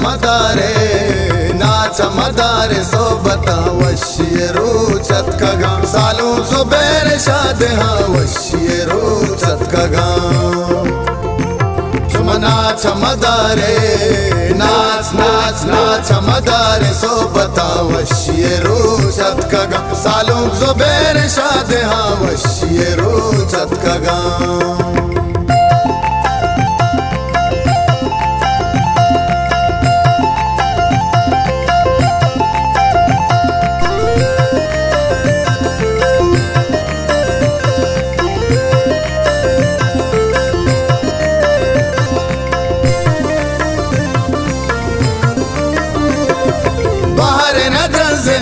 चमदारे नाच मदारे सोबता वशिये रुचत कगा सालू जुबैर शाद हाँ वशिये रुचत कगा नाच मदारे नाच नाच नाच मदारे सोबता वशिये रुचत कगा सालू जुबैर शाद हाँ वशिये रुचत कगा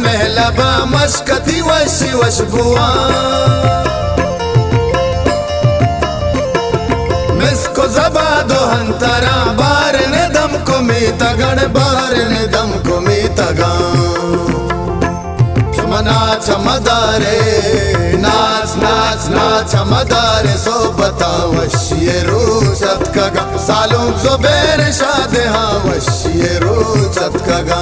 महलबा मशकती वशी वश बुआ मिसको जबा दो हंतरा बार ने दम को मी तगड़ बार ने दम को मी तगा नाच मदारे नाच नाच नाच मदारे सोबता वशिये रुचत कगा सालू जुबैर शाद हाँ वशिये रुचत कगा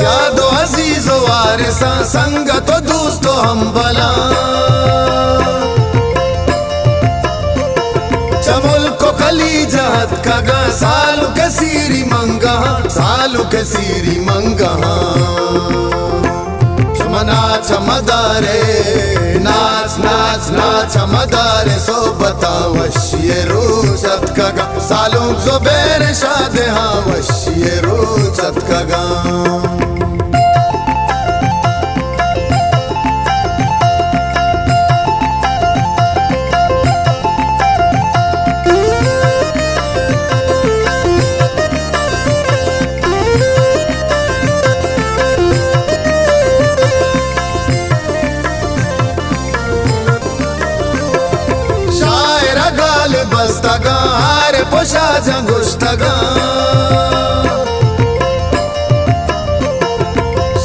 यादो अजीजो वारिसा संगतो दोस्तों हम बला चमुल को खली जहत कगा सालू के सीरी मंगा सालू के सीरी मंगा नाच मदारे नाच नाच नाच मदारे सोबता वशिये रुचत कगा सालू जुबैर शाद हाँ वशिये रुचत कगा बस्तगा हारे पोशा जंगुश्तगा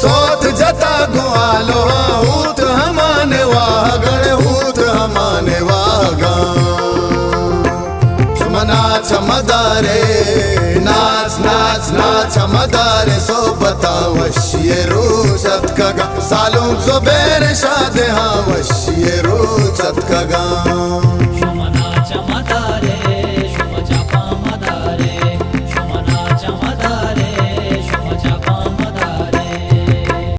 सोत जता गुआलो हूत हमाने वागड़ हूत हमाने वागा नाच मदारे नाच नाच नाच मदारे सोबता वशिये रुचत कगा सालू जुबैर शाद हाँ वशिये रुचत कगा